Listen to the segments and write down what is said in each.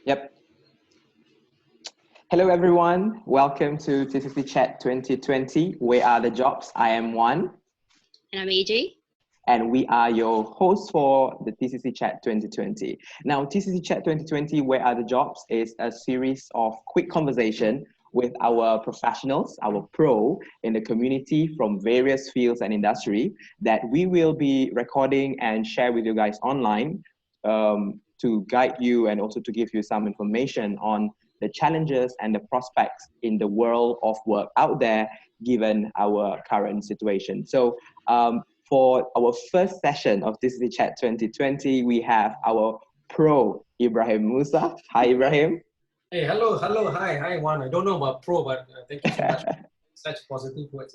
Yep. Hello, everyone. Welcome to TCC Chat 2020. Where are the jobs? I am Juan. And I'm AJ. And we are your hosts for the TCC Chat 2020. Now, TCC Chat 2020, Where Are the Jobs, is a series of quick conversation with our professionals, our pro in the community from various fields and industry that we will be recording and share with you guys online to guide you and also to give you some information on the challenges and the prospects in the world of work out there, given our current situation. So for our first session of TCC Chat 2020, we have our pro, Ibrahim Musa. Hi, Ibrahim. Hey, hello, hi, Juan. I don't know about pro, but thank you so much for such positive words.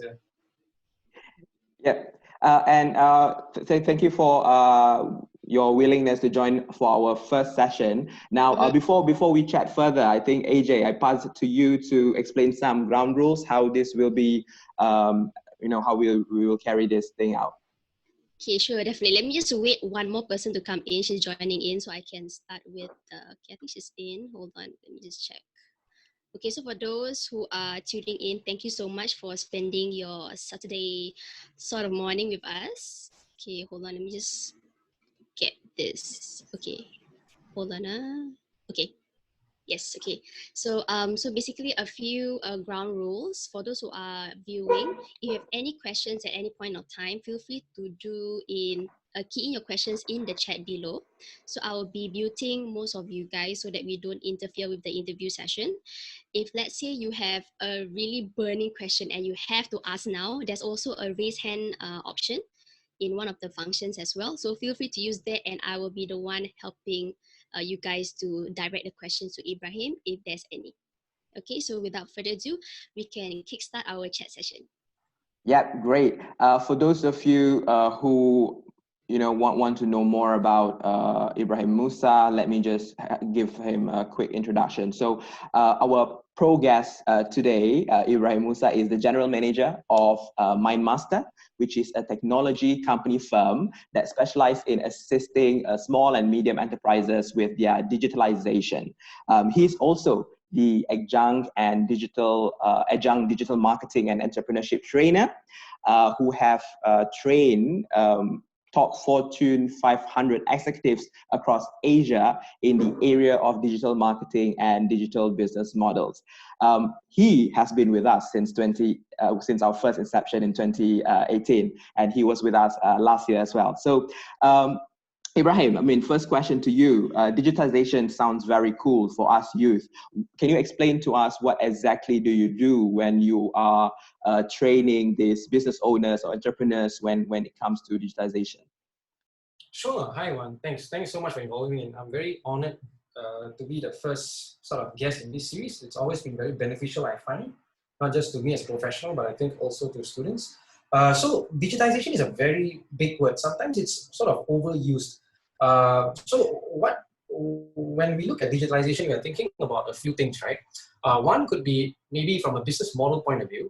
Yeah, thank you for your willingness to join for our first session. Now, before we chat further, I think AJ, I pass it to you to explain some ground rules, how this will be, how we will carry this thing out. Okay, sure, definitely. Let me just wait one more person to come in. She's joining in, so I can start with, okay, I think she's in. Hold on, let me just check. Okay, so for those who are tuning in, thank you so much for spending your Saturday sort of morning with us. Okay, hold on, let me just get this. Okay, hold on. Okay. Yes, okay. So so basically a few ground rules for those who are viewing. If you have any questions at any point of time, feel free to key in your questions in the chat below. So I will be muting most of you guys so that we don't interfere with the interview session. If let's say you have a really burning question and you have to ask now, there's also a raise hand option in one of the functions as well. So feel free to use that and I will be the one helping you guys to direct the questions to Ibrahim if there's any. Okay, so without further ado, we can kickstart our chat session. Yeah, great. For those of you who want to know more about Ibrahim Musa, let me just give him a quick introduction. So our pro guest today, Ibrahim Musa, is the General Manager of MindMaster, which is a technology company firm that specializes in assisting small and medium enterprises with their digitalization. He's also the adjunct digital marketing and entrepreneurship trainer who have trained top Fortune 500 executives across Asia in the area of digital marketing and digital business models. He has been with us since our first inception in 2018, and he was with us last year as well. So Ibrahim, first question to you. Digitization sounds very cool for us youth. Can you explain to us what exactly do you do when you are training these business owners or entrepreneurs when it comes to digitization? Sure. Hi, Juan. Thanks so much for involving me. I'm very honored to be the first sort of guest in this series. It's always been very beneficial, I find, not just to me as a professional, but I think also to students. So digitization is a very big word. Sometimes it's sort of overused. When we look at digitalization, we are thinking about a few things, right? One could be maybe from a business model point of view,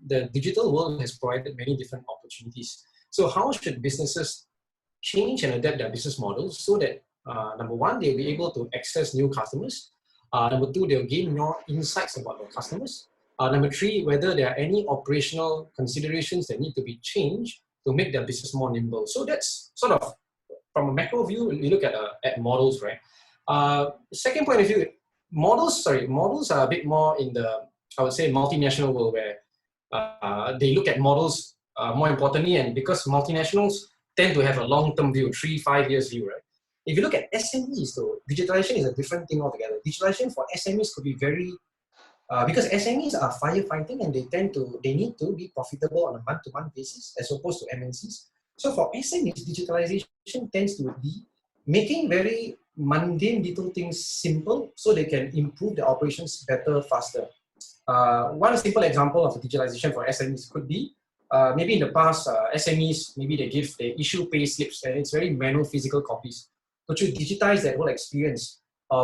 the digital world has provided many different opportunities. So how should businesses change and adapt their business models so that number one, they'll be able to access new customers. Number two, they'll gain more insights about their customers. Number three, whether there are any operational considerations that need to be changed to make their business more nimble. So that's sort of from a macro view, we look at models, right? Second point of view, models are a bit more in the, I would say, multinational world where they look at models more importantly, and because multinationals tend to have a long-term view, 3-5 years view, right? If you look at SMEs though, digitalization is a different thing altogether. Digitalization for SMEs could be very, because SMEs are firefighting and they need to be profitable on a month-to-month basis as opposed to MNCs. So for SMEs, digitalization tends to be making very mundane little things simple so they can improve their operations better, faster. One simple example of digitalization for SMEs could be, maybe in the past, SMEs, maybe they issue pay slips and it's very manual physical copies. Could you digitize that whole experience?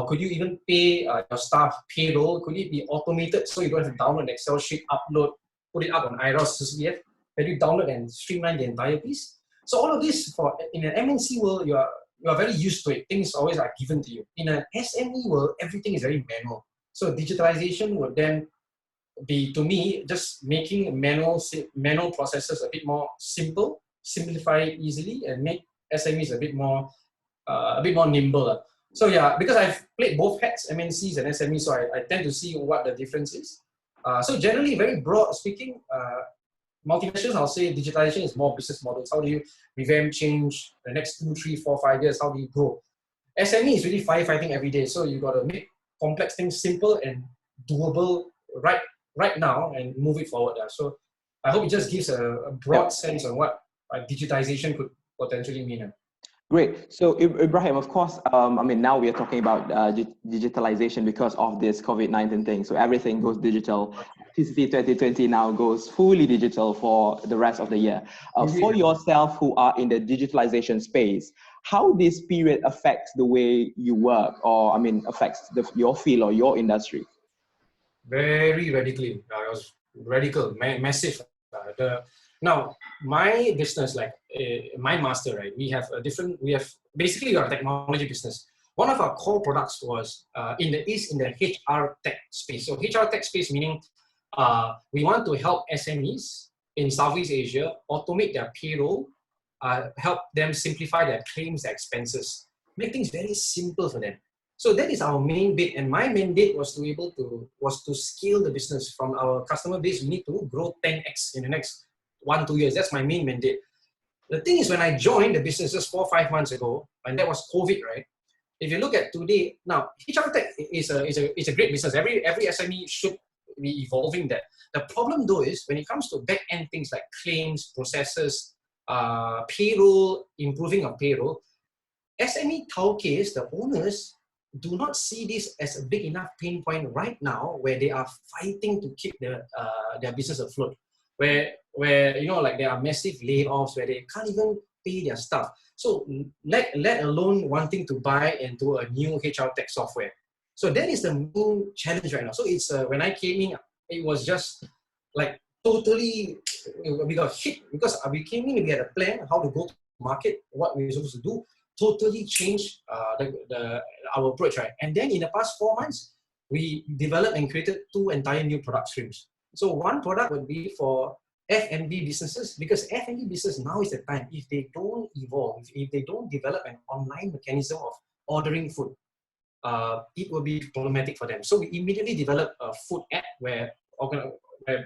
Could you even pay your staff payroll? Could it be automated so you don't have to download an Excel sheet, upload, put it up on IROS, CCF? Can you download and streamline the entire piece? So all of this, in an MNC world, you are very used to it. Things always are given to you. In an SME world, everything is very manual. So digitalization would then be, to me, just making manual processes a bit more simple, simplify it easily, and make SMEs a bit more nimble. So yeah, because I've played both hats, MNCs and SMEs, so I tend to see what the difference is. So generally, very broad speaking, multinationals, I'll say digitalization is more business models. How do you revamp, change the next 2, 3, 4, 5 years? How do you grow? SME is really firefighting every day. So you got to make complex things simple and doable right now and move it forward. So I hope it just gives a broad sense of what digitization could potentially mean. Great. So Ibrahim, of course, I mean, now we are talking about digitalization because of this COVID-19 thing. So everything goes digital. TCC 2020 now goes fully digital for the rest of the year. For yourself who are in the digitalization space, how this period affects the way you work, or I mean, affects your field or your industry? Very radically. It was radical, massive. Now, my business, like MindMaster, right? We have basically a technology business. One of our core products was in the HR tech space. So HR tech space meaning we want to help SMEs in Southeast Asia automate their payroll, help them simplify their claims, their expenses, make things very simple for them. So that is our main bit, and my mandate was to scale the business from our customer base. We need to grow 10x in the next 1-2 years. That's my main mandate. The thing is, when I joined the business just 4 or 5 months ago, and that was COVID, right? If you look at today, now HR tech is a great business. Every SME should be evolving that. The problem though is when it comes to back end things like claims, processes, payroll, improving of payroll, SME tauques, the owners, do not see this as a big enough pain point right now, where they are fighting to keep their business afloat. Where like there are massive layoffs, where they can't even pay their staff. So let alone wanting to buy into a new HR tech software. So that is the main challenge right now. So it's when I came in, it was just like totally, we got hit because we came in, we had a plan how to go to market, what we were supposed to do. Totally changed our approach, right? And then in the past 4 months, we developed and created 2 entire new product streams. So one product would be for F&B businesses, because F&B business now is the time. If they don't evolve, if they don't develop an online mechanism of ordering food, it will be problematic for them. So we immediately developed a food app where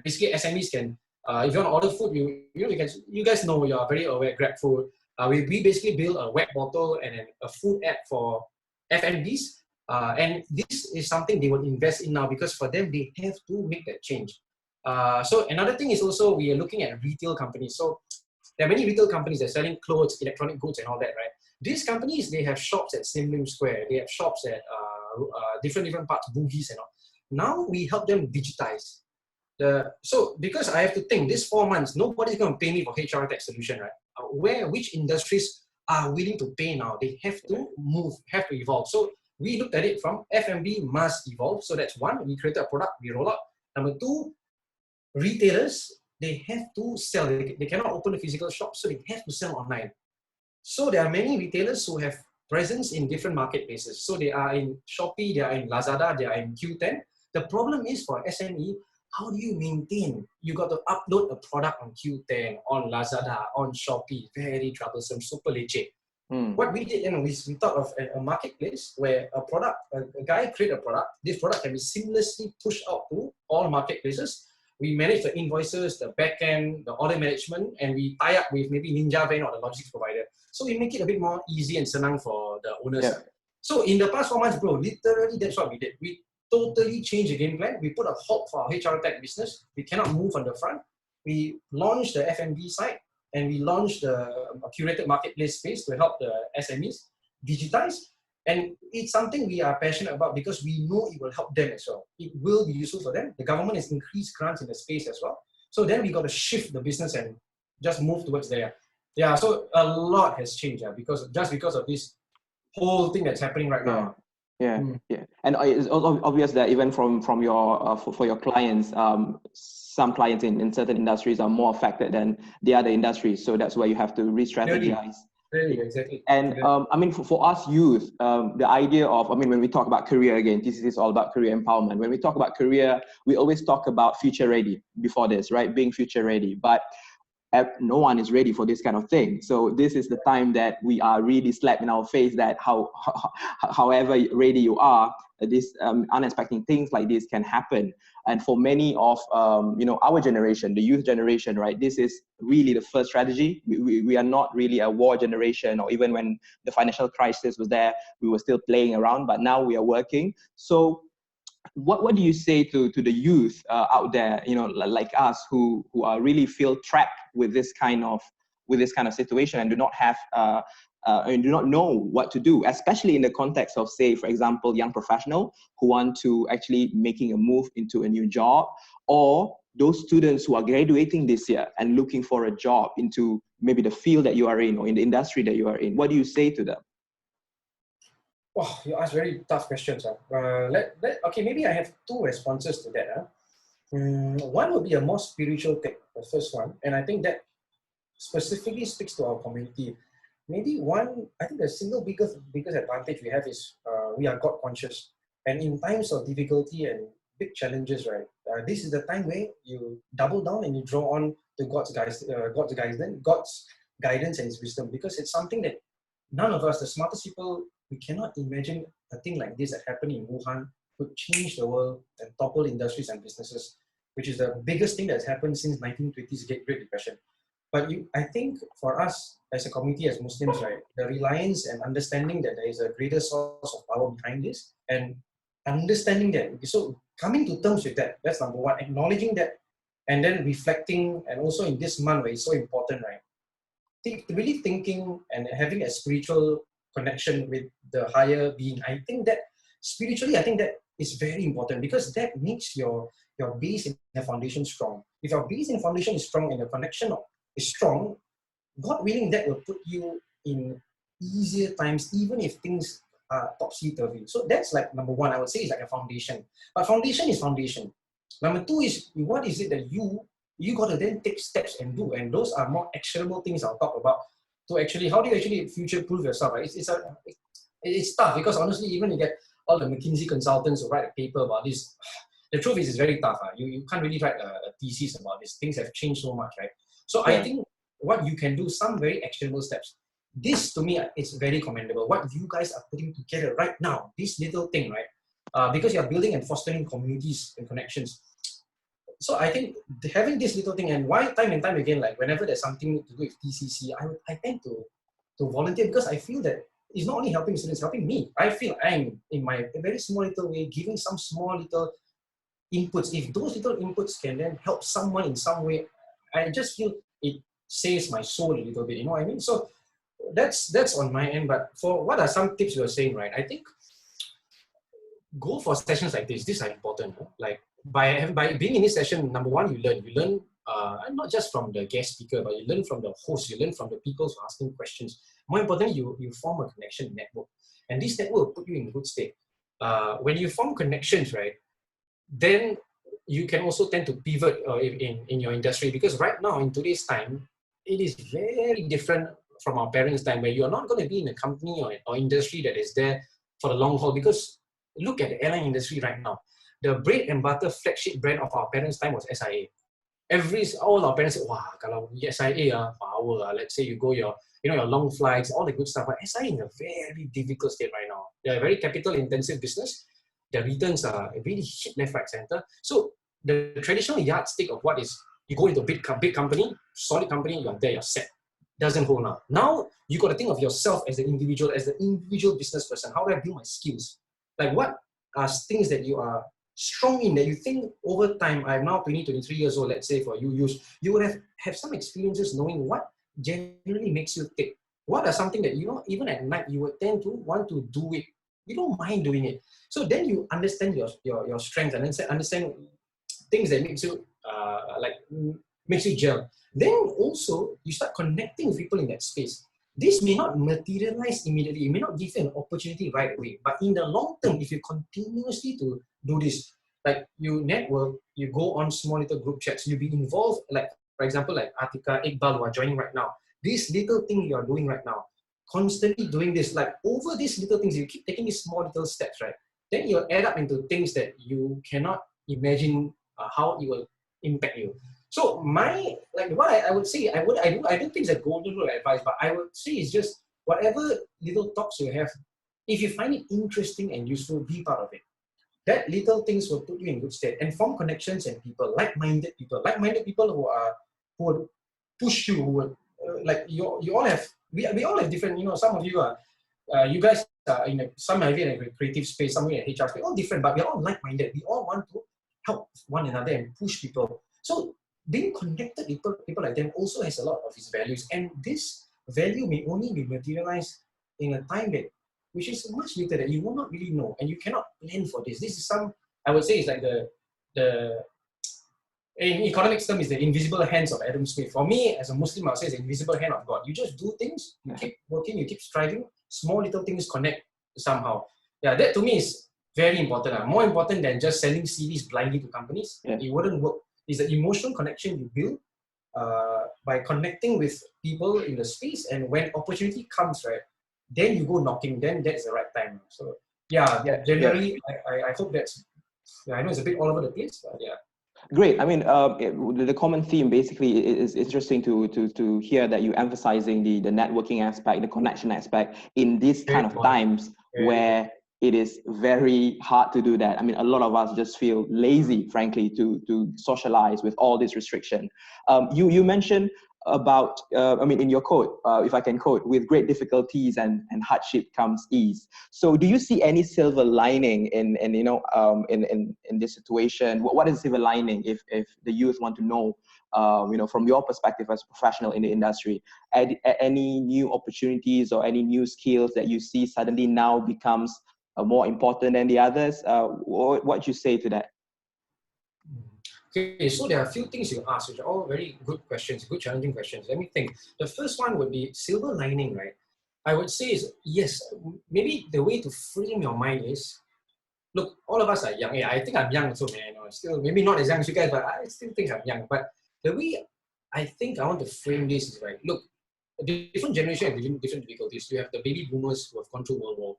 basically SMEs can, if you want to order food, you guys know, you are very aware, Grab Food. We basically build a web portal and a food app for F&Bs. And this is something they will invest in now, because for them, they have to make that change. So another thing is also we are looking at retail companies. So there are many retail companies that are selling clothes, electronic goods and all that, right? These companies, they have shops at Sim Lim Square. They have shops at different parts, Bugis and all. Now we help them digitize. So because I have to think, this 4 months, nobody's going to pay me for HR tech solution, right? Which industries are willing to pay now? They have to move, have to evolve. So we looked at it from F&B must evolve. So that's one, we created a product, we roll out. Number 2, retailers, they have to sell. They cannot open a physical shop, so they have to sell online. So there are many retailers who have presence in different marketplaces. So they are in Shopee, they are in Lazada, they are in Q10. The problem is for SME, how do you maintain? You got to upload a product on Q10, on Lazada, on Shopee. Very troublesome, super leceh. What we did is we thought of a marketplace where a guy create a product. This product can be seamlessly pushed out to all marketplaces. We manage the invoices, the backend, the order management, and we tie up with maybe Ninja Van or the logistics provider. So we make it a bit more easy and senang for the owners. Yeah. So in the past 4 months, bro, literally that's what we did. We totally changed the game plan. We put a halt for our HR tech business. We cannot move on the front. We launched the F&B site, and we launched the curated marketplace space to help the SMEs digitize. And it's something we are passionate about because we know it will help them as well. It will be useful for them. The government has increased grants in the space as well. So then we got to shift the business and just move towards there. Yeah, so a lot has changed because of this whole thing that's happening right now. Yeah. And it's also obvious that even from your for your clients, some clients in certain industries are more affected than the other industries. So that's where you have to re-strategize. Really, exactly. And I mean, for us youth, the idea of, I mean, when we talk about career again, this is all about career empowerment. When we talk about career, we always talk about future ready before this, right? Being future ready. But no one is ready for this kind of thing. So this is the time that we are really slapped in our face that however ready you are, this unexpected things like this can happen. And for many of our generation, the youth generation, right, this is really the first strategy. We are not really a war generation, or even when the financial crisis was there, we were still playing around, but now we are working. So what do you say to the youth out there, like us, who are really feel trapped with this kind of situation and do not have and do not know what to do, especially in the context of, say, for example, young professional who want to actually making a move into a new job, or those students who are graduating this year and looking for a job into maybe the field that you are in or in the industry that you are in? What do you say to them? Wow, you ask very tough questions. Okay, maybe I have two responses to that. One would be a more spiritual take, the first one, and I think that specifically speaks to our community. Maybe I think the single biggest advantage we have is we are God conscious, and in times of difficulty and big challenges, right? This is the time where you double down and you draw on to God's guidance and His wisdom, because it's something that none of us, the smartest people, we cannot imagine a thing like this that happened in Wuhan could change the world and topple industries and businesses, which is the biggest thing that's happened since 1920s Great Depression. But I think for us as a community, as Muslims, right, the reliance and understanding that there is a greater source of power behind this, and understanding that, so coming to terms with that, that's number one, acknowledging that, and then reflecting, and also in this month where it's so important, right, really thinking and having a spiritual connection with the higher being. I think that spiritually, I think that is very important, because that makes your base and the foundation strong. If your base and foundation is strong and your connection is strong, God willing, that will put you in easier times, even if things are topsy-turvy. So that's like number one, I would say, is like a foundation. But foundation is foundation. Number two is, what is it that you got to then take steps and do, and those are more actionable things I'll talk about. So actually, how do you actually future-proof yourself? Right? It's tough, because honestly, even you get all the McKinsey consultants who write a paper about this, the truth is it's very tough. You can't really write a thesis about this. Things have changed so much, right? So yeah. I think what you can do, some very actionable steps. This to me is very commendable. What you guys are putting together right now, this little thing, right? Because you're building and fostering communities and connections. So I think having this little thing, and why time and time again, like whenever there's something to do with TCC, I tend to volunteer, because I feel that it's not only helping students, helping me. I feel I'm, in my very small little way, giving some small little inputs. If those little inputs can then help someone in some way, I just feel it saves my soul a little bit, you know what I mean? So that's on my end. But for what are some tips you were saying, right? I think go for sessions like this. These are important. Like by being in this session, number one, you learn not just from the guest speaker, but you learn from the host, you learn from the people who are asking questions. More importantly, you form a connection network, and this network will put you in good state. When you form connections, right, then you can also tend to pivot in your industry, because right now in today's time, it is very different from our parents' time, where you're not going to be in a company or industry that is there for the long haul. Because look at the airline industry right now. The bread and butter flagship brand of our parents' time was SIA. All our parents said, wow, kalau SIA, power, let's say you go your long flights, all the good stuff. But SIA in a very difficult state right now. They're a very capital intensive business. Their returns are really hit left, right, center. So the traditional yardstick of what is, you go into a big company, solid company, you're there, you're set. Doesn't hold now. Now you got to think of yourself as the individual business person. How do I build my skills? Like what are things that you are strong in, that you think over time, I'm now 23 years old, let's say for you would have some experiences knowing what generally makes you tick. What are something that, even at night, you would tend to want to do it. You don't mind doing it. So then you understand your strengths, and then understand things that makes you makes you gel. Then also you start connecting with people in that space. This may not materialize immediately. It may not give you an opportunity right away. But in the long term, if you continuously to do this, like you network, you go on small little group chats, you be involved, like for example, like Atika, Iqbal who are joining right now. This little thing you are doing right now, constantly doing this, like over these little things, you keep taking these small little steps, right? Then you'll add up into things that you cannot imagine how it will impact you. So what I would say, I don't think it's a golden rule of advice, but I would say it's just whatever little talks you have, if you find it interesting and useful, be part of it. That little things will put you in good state and form connections and people, like-minded people who will push you, who will, like you all have, we all have different, some of you are, you guys are some are in a creative space, some are in a HR space, all different, but we're all like-minded. We all want to help one another and push people. So being connected with people like them also has a lot of its values, and this value may only be materialized in a time which is much later that you will not really know, and you cannot plan for this. This is I would say, it's like the in economics term is the invisible hands of Adam Smith. For me, as a Muslim, I would say it's the invisible hand of God. You just do things, you keep working, you keep striving, small little things connect somehow. Yeah, that to me is very important. More important than just sending CVs blindly to companies. Yeah. It wouldn't work. It's the emotional connection you build by connecting with people in the space, and when opportunity comes, right, then you go knocking, then that's the right time. So generally, I hope that's, I know it's a bit all over the place, but yeah. Great. I mean, the common theme basically is interesting to hear that you're emphasizing the networking aspect, the connection aspect in these kind of times where it is very hard to do that. I mean, a lot of us just feel lazy, frankly, to socialize with all this restriction. You mentioned about, in your quote, if I can quote, with great difficulties and hardship comes ease. So do you see any silver lining in this situation? What is silver lining if the youth want to know, from your perspective as a professional in the industry, any new opportunities or any new skills that you see suddenly now becomes more important than the others? What do you say to that? Okay, so there are a few things you asked, which are all very good questions, good challenging questions. Let me think. The first one would be silver lining, right? I would say is, yes, maybe the way to frame your mind is, look, all of us are young. Yeah, I think I'm young also, man. Still, maybe not as young as you guys, but I still think I'm young. But the way I think I want to frame this is, right, look, different generations have different difficulties. You have the baby boomers who have gone through World War.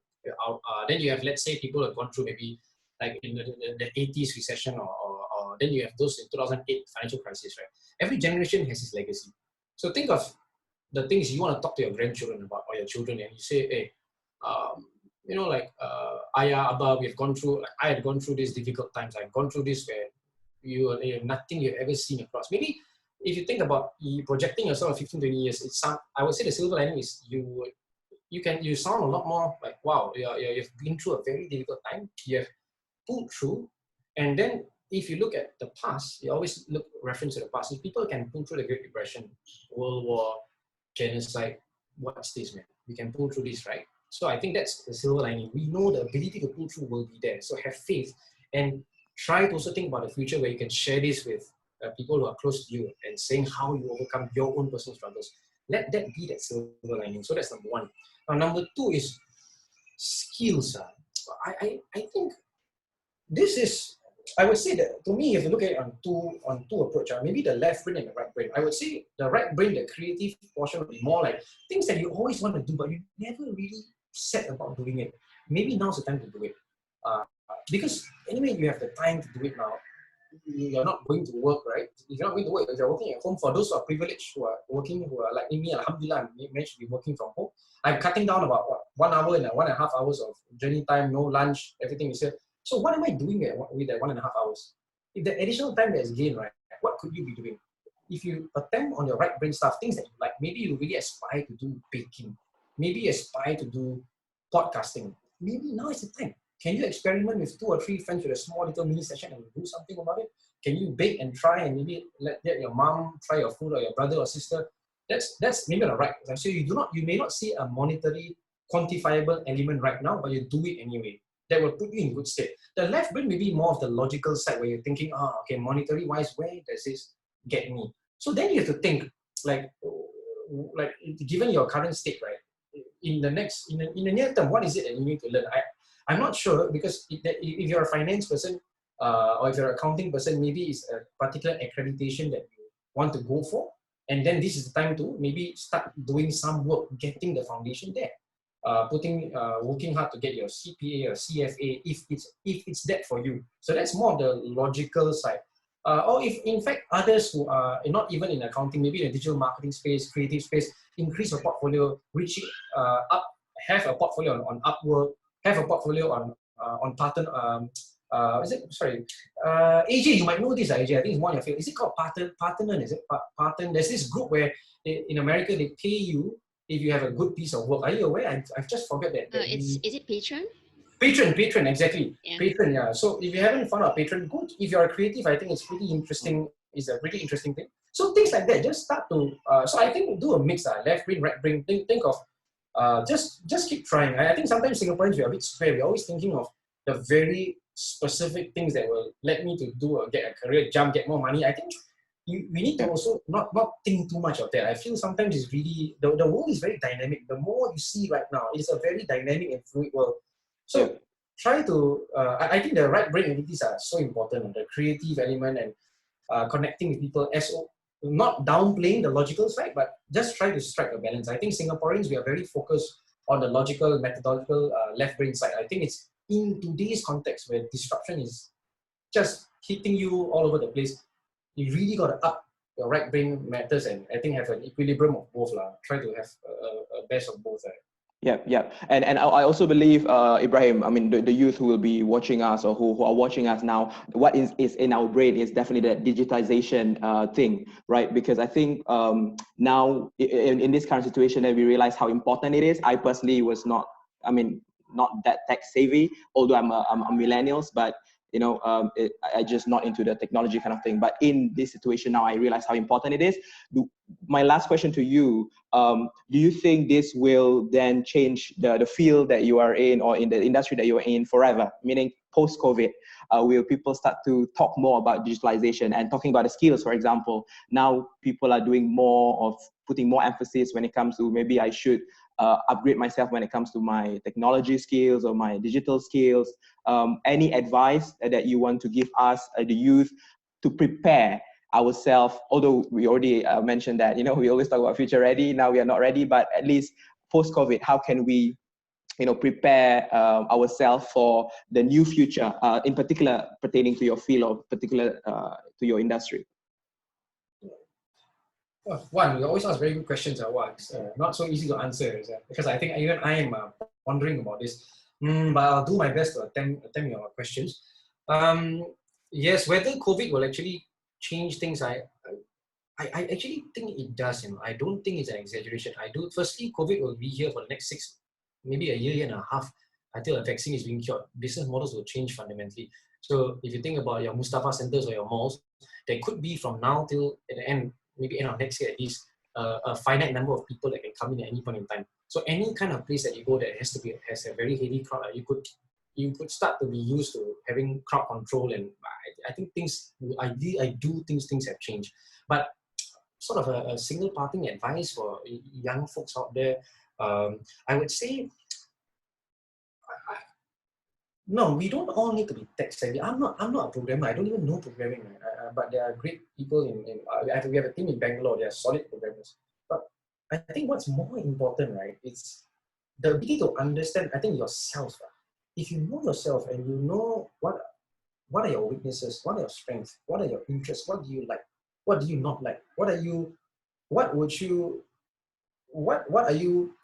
Then you have, let's say, people who have gone through maybe like in the 80s recession, or then you have those in 2008 financial crisis, right? Every generation has its legacy. So think of the things you want to talk to your grandchildren about, or your children, and you say, hey, Ayah, Abba, we have gone through, like, I had gone through these difficult times. I've gone through this where you have nothing you've ever seen across. Maybe if you think about projecting yourself 15, 20 years, I would say the silver lining is you sound a lot more like, wow, you've been through a very difficult time. You have pulled through. And then if you look at the past, you always look reference to the past. If people can pull through the Great Depression, World War, genocide, what's this, man? We can pull through this, right? So I think that's the silver lining. We know the ability to pull through will be there. So have faith and try to also think about the future where you can share this with people who are close to you and saying how you overcome your own personal struggles. Let that be that silver lining. So that's number one. Now, number two is skills. I think this is, I would say that to me, if you look at it on two approach, maybe the left brain and the right brain. I would say the right brain, the creative portion, would be more like things that you always want to do, but you never really set about doing it. Maybe now's the time to do it. Because anyway, you have the time to do it now. You're not going to work, right? If you're not going to work, if you're working at home, for those who are privileged, who are working, who are like me, alhamdulillah, I managed to be working from home. I'm cutting down about 1 hour and 1.5 hours of journey time, no lunch, everything is here. So what am I doing with that 1.5 hours? If the additional time that is gained, right, what could you be doing? If you attempt on your right brain stuff, things that you like, maybe you really aspire to do baking, maybe you aspire to do podcasting, maybe now is the time. Can you experiment with 2 or 3 friends with a small little mini session and do something about it? Can you bake and try and maybe let your mom try your food, or your brother or sister? That's maybe on the right. So you may not see a monetary quantifiable element right now, but you do it anyway. That will put you in good state. The left brain may be more of the logical side where you're thinking, okay, monetary wise, where does this get me? So then you have to think, like given your current state, right? In the near term, what is it that you need to learn? I'm not sure, because if you're a finance person or if you're an accounting person, maybe it's a particular accreditation that you want to go for. And then this is the time to maybe start doing some work, getting the foundation there. Working hard to get your CPA or CFA if it's that for you. So that's more the logical side. Or if in fact others who are not even in accounting, maybe in the digital marketing space, creative space, increase your portfolio, reach up, have a portfolio on Upwork, have a portfolio on Partner. AJ, you might know this. AJ, I think it's more in your field. Is it called Partner? Is it Partner? There's this group where in America they pay you if you have a good piece of work. Are you aware? I've just forgot that. Is it Patron? Patron, exactly. Yeah. Patron, yeah. So if you haven't found out Patron, good. If you're a creative, I think it's pretty interesting. It's a pretty interesting thing. So things like that, just start to. So I think do a mix. Left brain, right brain. Think of. Just keep trying. I think sometimes Singaporeans, we're a bit square. We're always thinking of the very specific things that will let me to do or get a career jump, get more money. I think we need to also not think too much of that. I feel sometimes it's really the world is very dynamic. The more you see right now, it's a very dynamic and fluid world. So try to, I think the right brain abilities are so important, the creative element and connecting with people, not downplaying the logical side, but just try to strike a balance. I think Singaporeans, we are very focused on the logical, methodological left brain side. I think it's in today's context where disruption is just hitting you all over the place, you really got to up your right brain matters and I think have an equilibrium of both. Try to have a best of both. Yeah. And I also believe, Ibrahim, I mean, the youth who will be watching us or who are watching us now, what is in our brain is definitely the digitization thing, right? Because I think now in this current situation that we realize how important it is. I personally was not that tech savvy, although I'm a millennials, but you know, I just not into the technology kind of thing. But in this situation now, I realize how important it is. My last question to you, do you think this will then change the field that you are in or in the industry that you are in forever? Meaning post-COVID, will people start to talk more about digitalization and talking about the skills, for example? Now people are doing more of putting more emphasis when it comes to maybe I should upgrade myself when it comes to my technology skills or my digital skills. Any advice that you want to give us, the youth, to prepare ourselves? Although we already mentioned that, you know, we always talk about future ready. Now we are not ready, but at least post-COVID, how can we, you know, prepare ourselves for the new future, in particular pertaining to your field or particular to your industry? Well, one, we always ask very good questions. Not so easy to answer, because I think even I am wondering about this. But I'll do my best to attempt your questions. Yes, whether COVID will actually change things, I actually think it does. You know, I don't think it's an exaggeration. Firstly, COVID will be here for the next maybe a year and a half until a vaccine is being cured. Business models will change fundamentally. So if you think about your Mustafa centers or your malls, there could be from now till at the end, maybe end of next year at least, a finite number of people that can come in at any point in time. So any kind of place that you go that has a very heavy crowd, you could start to be used to having crowd control. And I think things have changed. But sort of a single parting advice for young folks out there, I would say, no, we don't all need to be tech savvy. I'm not a programmer. I don't even know programming, but there are great people we have a team in Bangalore. They are solid programmers. But I think what's more important, right, is the ability to understand, I think, yourself. If you know yourself and you know what are your weaknesses, what are your strengths, what are your interests, what do you like, what do you not like, what are you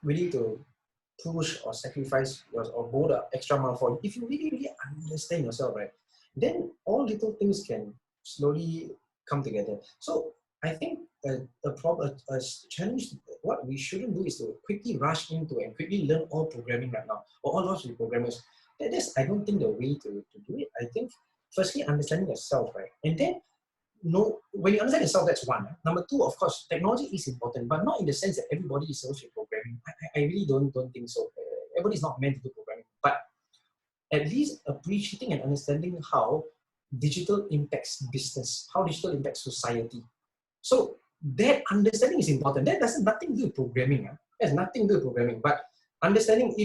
willing to push or sacrifice or go the extra mile for? If you really, really understand yourself, right, then all little things can slowly come together. So I think a challenge, what we shouldn't do is to quickly rush into and quickly learn all programming right now, or all of us to be programmers. That's, I don't think, the way to do it. I think firstly understanding yourself, right, and then when you understand yourself, that's one. Number two, of course, technology is important, but not in the sense that everybody is supposed to be programming. I really don't think so. Everybody's not meant to do programming, but at least appreciating and understanding how digital impacts business, how digital impacts society. So that understanding is important. That has nothing to do with programming. It has nothing to do with programming, but understanding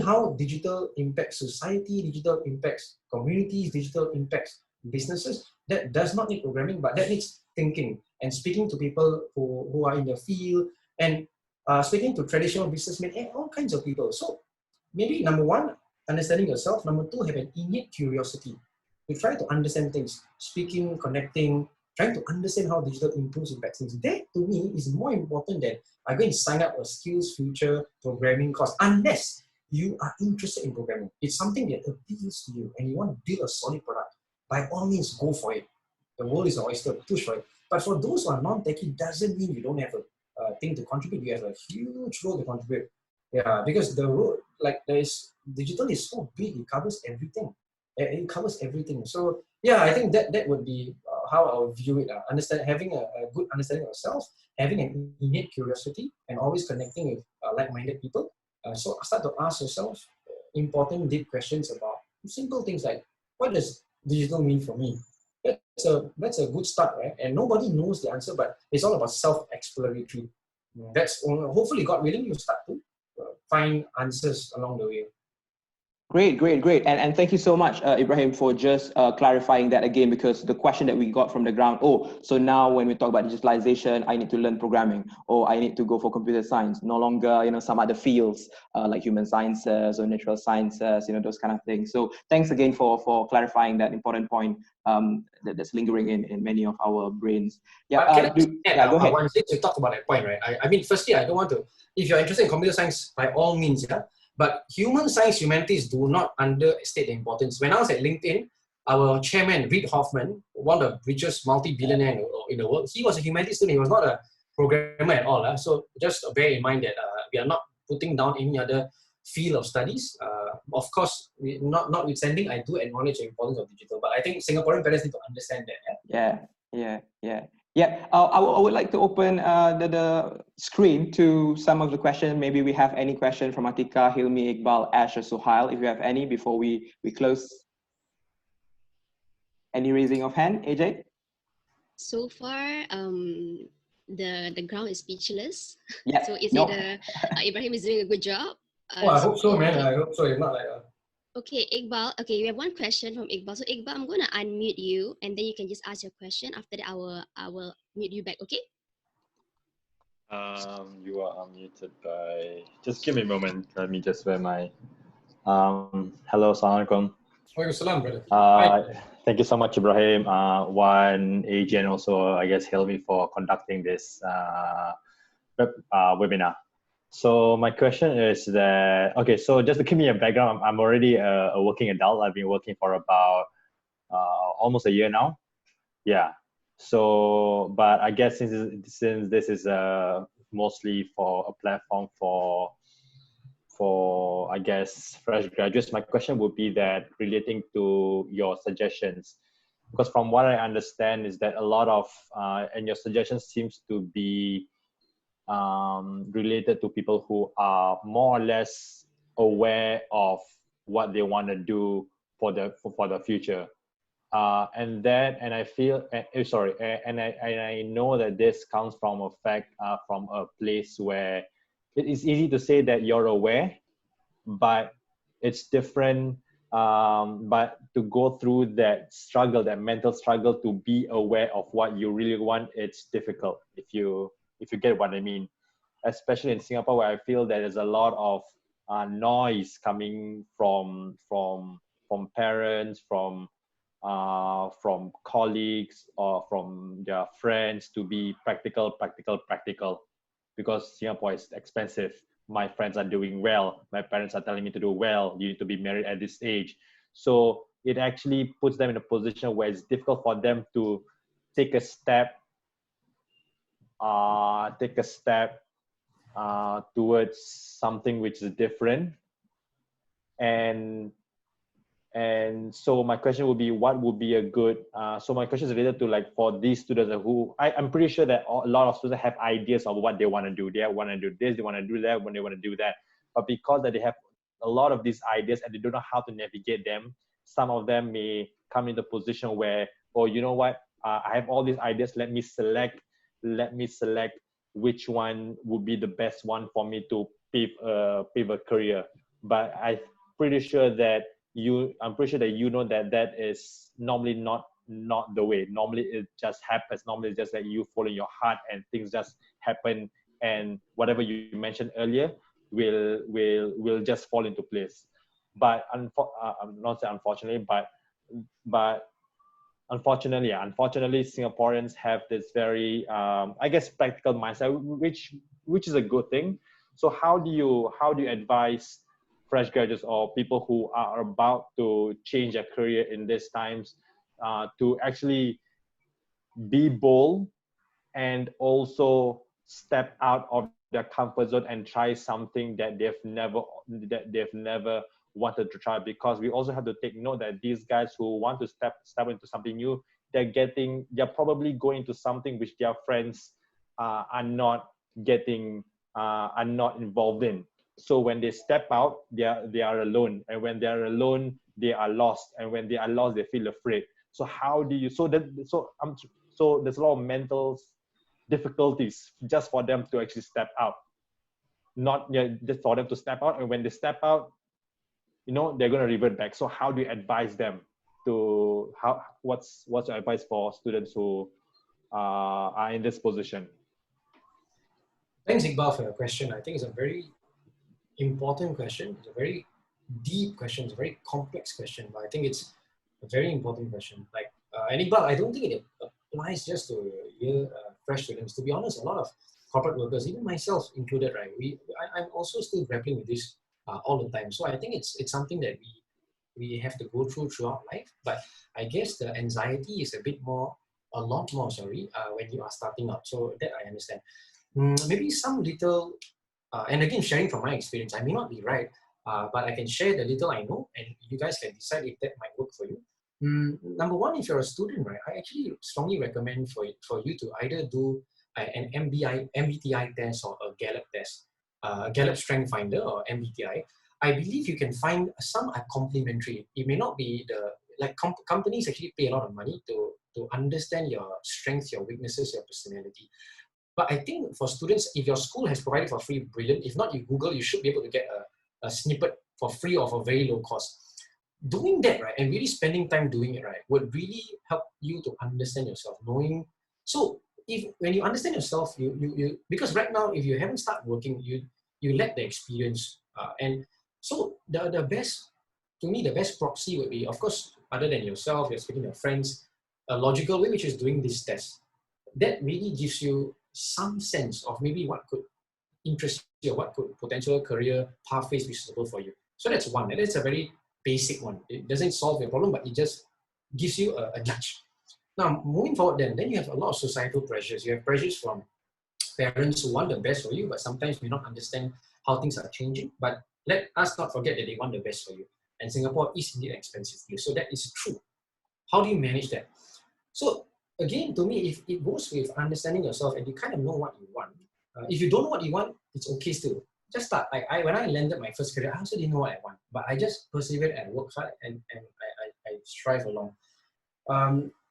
how digital impacts society, digital impacts communities, digital impacts businesses that does not need programming, but that needs thinking and speaking to people who are in the field, and speaking to traditional businessmen and all kinds of people. So maybe number one, understanding yourself. Number two, have an innate curiosity to try to understand things, speaking, connecting, trying to understand how digital improves impacts things. That to me is more important than I'm going to sign up a skills future programming course, unless you are interested in programming. It's something that appeals to you and you want to build a solid product. By all means, go for it. The world is an oyster, push for it. But for those who are non-techie, doesn't mean you don't have a thing to contribute. You have a huge role to contribute. Yeah, because the role, like digital is so big, it covers everything. It covers everything. So yeah, I think that would be how I would view it. Having a good understanding of yourself, having an innate curiosity, and always connecting with like-minded people. So start to ask yourself important, deep questions about simple things like, what does digital mean for me? That's a good start, right? And nobody knows the answer, but it's all about self-explanatory. That's hopefully, God willing, you start to find answers along the way. Great, great, great. And thank you so much, Ibrahim, for just clarifying that again, because the question that we got from the ground, so now when we talk about digitalization, I need to learn programming, or I need to go for computer science, no longer, some other fields like human sciences or natural sciences, those kind of things. So thanks again for clarifying that important point that's lingering in many of our brains. Yeah, go ahead. One thing to talk about that point, right? I mean, firstly, I don't want to, if you're interested in computer science, by all means, yeah. But human science humanities do not understate the importance. When I was at LinkedIn, our chairman, Reid Hoffman, one of the richest multi-billionaire in the world, he was a humanities student. He was not a programmer at all. So just bear in mind that we are not putting down any other field of studies. Of course, notwithstanding, I do acknowledge the importance of digital, but I think Singaporean parents need to understand that. Yeah, I would like to open the screen to some of the questions. Maybe we have any question from Atika, Hilmi, Iqbal, Ash, or Suhail, if you have any before we close. Any raising of hand, AJ? So far, the ground is speechless. Yeah. So is it Ibrahim is doing a good job? I hope so, man. I hope so. It's not like Okay, Iqbal. Okay, we have one question from Iqbal. So Iqbal, I'm gonna unmute you, and then you can just ask your question. After that, I will mute you back. Okay? You are unmuted by. Just give me a moment. Let me just wear my. Hello, Assalamualaikum. Waalaikumsalam, brother. Thank you so much, Ibrahim. One, AJ, and also I guess Hilmi for conducting this webinar. So my question is that, okay, so just to give me a background, I'm already a working adult. I've been working for about almost a year now. Yeah. So, but I guess since this is mostly for a platform for I guess fresh graduates, my question would be that relating to your suggestions, because from what I understand is that a lot of and your suggestions seems to be related to people who are more or less aware of what they want to do for the future, and I feel and I know that this comes from a fact from a place where it is easy to say that you're aware, but it's different. But to go through that struggle, that mental struggle to be aware of what you really want, it's difficult. If you get what I mean, especially in Singapore, where I feel there is a lot of noise coming from parents, from colleagues, or from their friends to be practical, because Singapore is expensive. My friends are doing well. My parents are telling me to do well. You need to be married at this age. So it actually puts them in a position where it's difficult for them to take a step towards something which is different. And so my question would be, what would be a good, so my question is related to, like, for these students who, I'm pretty sure that a lot of students have ideas of what they want to do. They want to do this, they want to do that, when they want to do that. But because that they have a lot of these ideas and they don't know how to navigate them, some of them may come in the position where, oh, you know what, I have all these ideas, let me select which one would be the best one for me to pave a career. But I'm pretty sure that you know that is normally not not the way. Normally it just happens. Normally it's just like you follow your heart and things just happen, and whatever you mentioned earlier will just fall into place. But not say unfortunately, but unfortunately Singaporeans have this very I guess practical mindset, which is a good thing. So how do you advise fresh graduates or people who are about to change their career in these times to actually be bold and also step out of their comfort zone and try something that they've never wanted to try? Because we also have to take note that these guys who want to step into something new, they're probably going to something which their friends are not involved in. So when they step out, they are alone, and when they are alone, they are lost, and when they are lost, they feel afraid. So how do you? So there's a lot of mental difficulties just for them to actually step out, just for them to step out, and when they step out, they're going to revert back. So how do you advise them to what's your advice for students who are in this position? Thanks, Iqbal, for your question. I think it's a very important question. It's a very deep question. It's a very complex question, but I think it's a very important question. And Iqbal, I don't think it applies just to fresh students. To be honest, a lot of corporate workers, even myself included, right? I'm also still grappling with this all the time. So I think it's something that we have to go throughout life. But I guess the anxiety is a lot more, when you are starting out. So that I understand. Maybe some little, and again, sharing from my experience, I may not be right, but I can share the little I know, and you guys can decide if that might work for you. Number one, if you're a student, right, I actually strongly recommend for you to either do an MBTI test or a Gallup test, Gallup Strength Finder or MBTI. I believe you can find some are complementary. It may not be companies actually pay a lot of money to understand your strengths, your weaknesses, your personality. But I think for students, if your school has provided for free, brilliant. If not, you Google, you should be able to get a snippet for free or for very low cost. Doing that, right, and really spending time doing it, right, would really help you to understand yourself. When you understand yourself, you because right now, if you haven't started working, you lack the experience. And so the best, to me, the best proxy would be, of course, other than yourself, you're speaking to your friends, a logical way, which is doing this test. That really gives you some sense of maybe what could interest you or what could potential career pathways be suitable for you. So that's one, and it's a very basic one. It doesn't solve your problem, but it just gives you a nudge. Now, moving forward then you have a lot of societal pressures. You have pressures from parents who want the best for you, but sometimes may not understand how things are changing. But let us not forget that they want the best for you. And Singapore is indeed an expensive place. So that is true. How do you manage that? So again, to me, if it goes with understanding yourself and you kind of know what you want, if you don't know what you want, it's okay still. Just start. When I landed my first career, I also didn't know what I want, but I just persevered and worked hard and I strive along.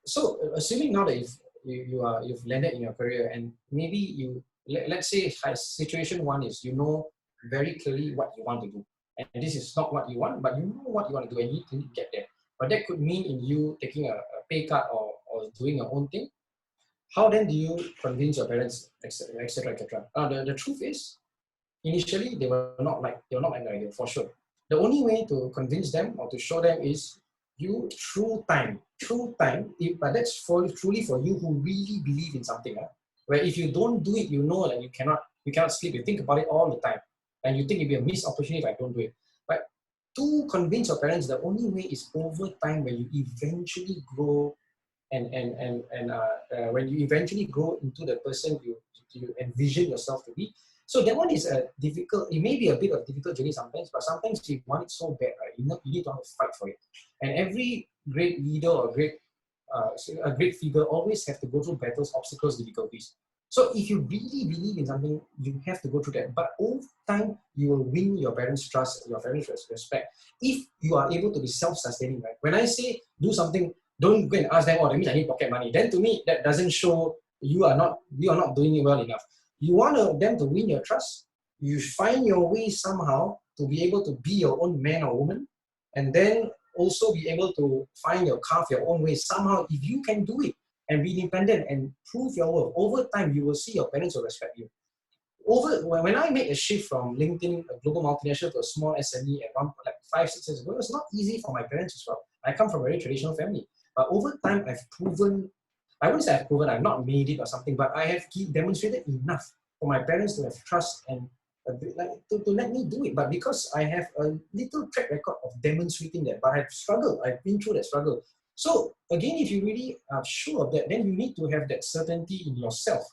So assuming now that if you've landed in your career and maybe let's say situation one is you know very clearly what you want to do, and this is not what you want, but you know what you want to do and you need to get there. But that could mean in you taking a pay cut or doing your own thing. How then do you convince your parents, etc., etc., etc.? The truth is, initially they were not like the idea, for sure. The only way to convince them or to show them is you through time. But that's truly for you who really believe in something. Where if you don't do it, you know that you cannot sleep. You think about it all the time, and you think it'd be a missed opportunity if I don't do it. But to convince your parents, the only way is over time when you eventually grow. And when you eventually grow into the person you envision yourself to be. So that one is difficult. It may be a bit of a difficult journey sometimes, but sometimes you want it so bad, right? You need to have to fight for it. And every great leader or a great figure always have to go through battles, obstacles, difficulties. So if you really believe in something, you have to go through that. But over time, you will win your parents' trust, your parents' respect. If you are able to be self-sustaining, right? When I say do something, don't go and ask them, that means I need pocket money. Then to me, that doesn't show you are not doing it well enough. You want them to win your trust. You find your way somehow to be able to be your own man or woman. And then also be able to find your carve your own way somehow. If you can do it and be independent and prove your worth, over time you will see your parents will respect you. When I made a shift from LinkedIn, a global multinational, to a small SME at like 5-6 years ago, it was not easy for my parents as well. I come from a very traditional family, but over time I've proven, I wouldn't say I've proven, I've not made it or something, but I have demonstrated enough for my parents to have trust and to let me do it. But because I have a little track record of demonstrating that, but I've struggled, I've been through that struggle. So again, if you really are sure of that, then you need to have that certainty in yourself.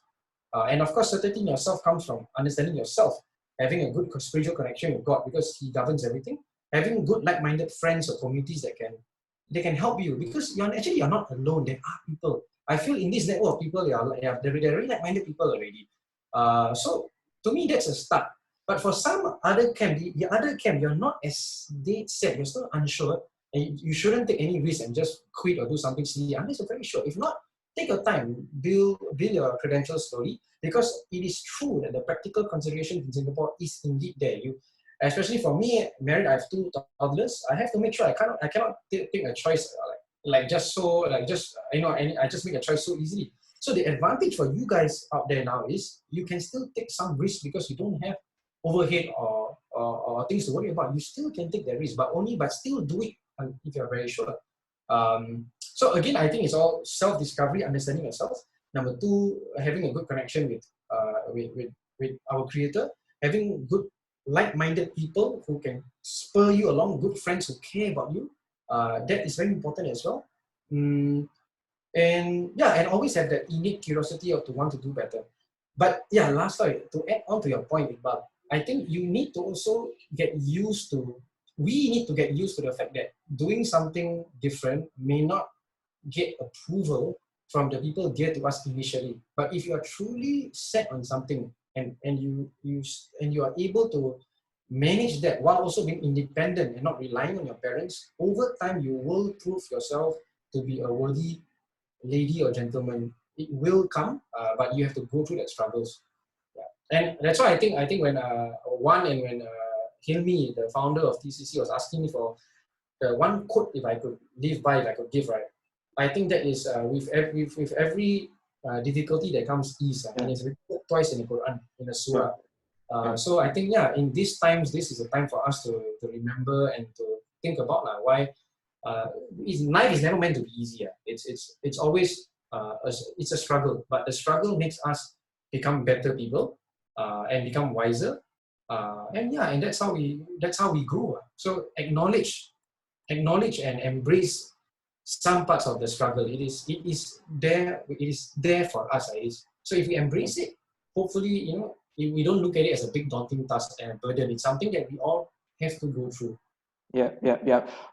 And of course, certainty in yourself comes from understanding yourself, having a good spiritual connection with God because He governs everything, having good like-minded friends or communities that can help you, because you're not alone. There are people. I feel in this network of people, they're really like-minded people already. So to me, that's a start. But for some other camp, the other camp, you're not as dead set, you're still unsure, and you shouldn't take any risk and just quit or do something silly unless you're very sure. If not, take your time, build your credentials slowly, because it is true that the practical consideration in Singapore is indeed there. Especially for me, married, I have 2 toddlers. I have to make sure I cannot take a choice I just make a choice so easily. So the advantage for you guys out there now is you can still take some risk because you don't have overhead or things to worry about. You still can take that risk, but still do it if you're very sure. So again, I think it's all self-discovery, understanding yourself. Number 2, having a good connection with our creator, having good like-minded people who can spur you along, good friends who care about you. That is very important as well. And always have that innate curiosity to want to do better. But yeah, last slide, to add on to your point, Iqbal, I think you need to also we need to get used to the fact that doing something different may not get approval from the people dear to us initially. But if you are truly set on something and you are able to manage that while also being independent and not relying on your parents, over time you will prove yourself to be a worthy lady or gentleman. It will come, but you have to go through that struggles. Yeah. And that's why I think when when Hilmi, the founder of TCC, was asking me for the one quote if I could live by, if I could give, right? I think that is with every difficulty that comes ease, and it's repeated twice in the Quran, in the surah. So I think in these times, this is a time for us to remember and to think about why life is never meant to be easy. It's always it's a struggle, but the struggle makes us become better people and become wiser. And that's how we grow. So acknowledge and embrace some parts of the struggle. It is there for us. So if we embrace it, hopefully, we don't look at it as a big daunting task and a burden. It's something that we all have to go through. Yeah.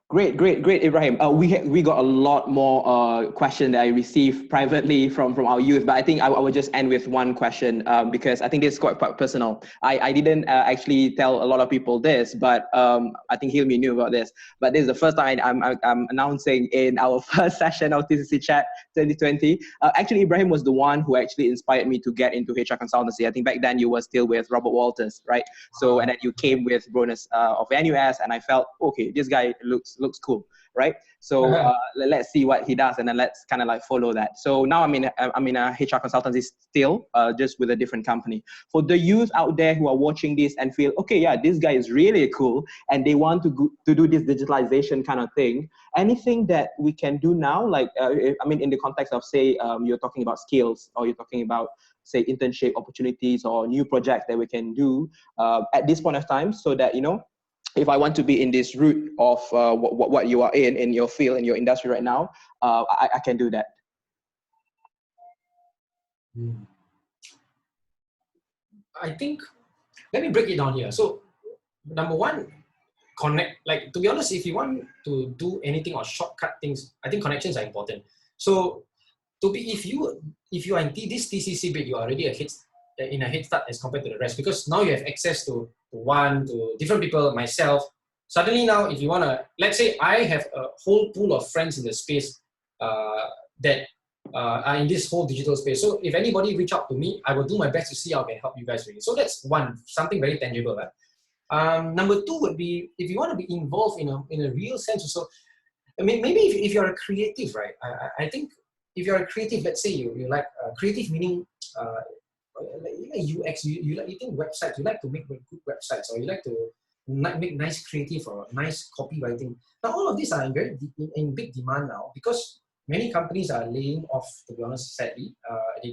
Great, Ibrahim. We got a lot more questions that I received privately from our youth, but I think I will just end with one question because I think this is quite personal. I didn't actually tell a lot of people this, but I think Hilmi knew about this. But this is the first time I'm announcing in our first session of TCC Chat 2020. Actually, Ibrahim was the one who actually inspired me to get into HR consultancy. I think back then you were still with Robert Walters, right? So, and then you came with Bronus of NUS, and I felt, okay, this guy looks cool, right? So let's see what he does, and then let's kind of follow that. So now I'm in a HR consultancy still, just with a different company. For the youth out there who are watching this and feel, okay, yeah, this guy is really cool, and they want to do this digitalization kind of thing. Anything that we can do now, in the context of, say, you're talking about skills, or you're talking about, say, internship opportunities or new projects that we can do at this point of time, so that, if I want to be in this route of what you are in your field, in your industry right now, I can do that. I think, let me break it down here. So, number 1, connect. To be honest, if you want to do anything or shortcut things, I think connections are important. So, if you are in this TCC bit, you are already in a head start as compared to the rest, because now you have access to different people, myself. Suddenly now, if you want to, let's say I have a whole pool of friends in the space that are in this whole digital space. So if anybody reach out to me, I will do my best to see how I can help you guys really. So that's one, something very tangible. Number 2 would be, if you want to be involved in a real sense, so I mean, maybe if you're a creative, right? I think if you're a creative, let's say you like creative meaning, you like UX, you think websites, you like to make good websites, or you like to make nice creative or nice copywriting. Now, all of these are in big demand now because many companies are laying off, to be honest, sadly. They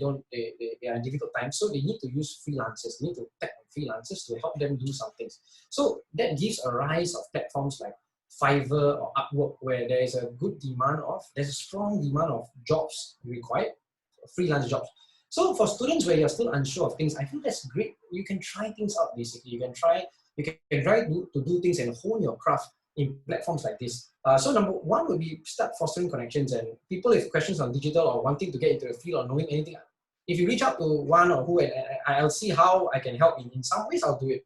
are in difficult times, so they need to use freelancers. They need to tap on freelancers to help them do some things. So that gives a rise of platforms like Fiverr or Upwork, where there is a good demand of, there's a strong demand of jobs required, freelance jobs. So for students where you're still unsure of things, I feel that's great. You can try things out basically. You can try to do things and hone your craft in platforms like this. So number one would be start fostering connections, and people with questions on digital or wanting to get into the field or knowing anything. If you reach out to one or who, and I'll see how I can help. In some ways, I'll do it.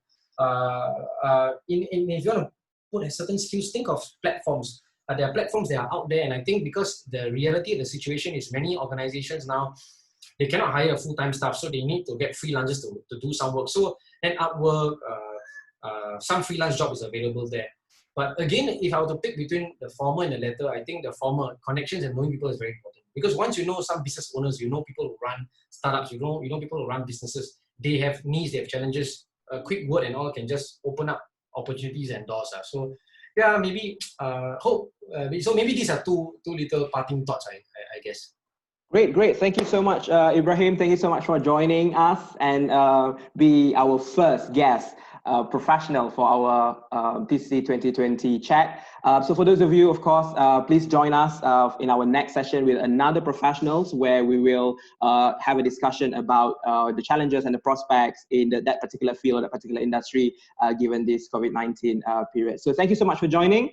If you want to put a certain skills, think of platforms. There are platforms that are out there, and I think because the reality of the situation is many organizations now, they cannot hire full-time staff, so they need to get freelancers to do some work. So at Upwork, some freelance job is available there. But again, if I were to pick between the former and the latter, I think the former, connections and knowing people, is very important. Because once you know some business owners, you know people who run startups, you know people who run businesses, they have needs, they have challenges. A quick word and all can just open up opportunities and doors. So yeah, maybe hope. So maybe these are two little parting thoughts, I guess. Great. Thank you so much, Ibrahim. Thank you so much for joining us and be our first guest professional for our TCC 2020 chat. So for those of you, of course, please join us in our next session with another professionals, where we will have a discussion about the challenges and the prospects in that particular field, that particular industry, given this COVID-19 period. So thank you so much for joining.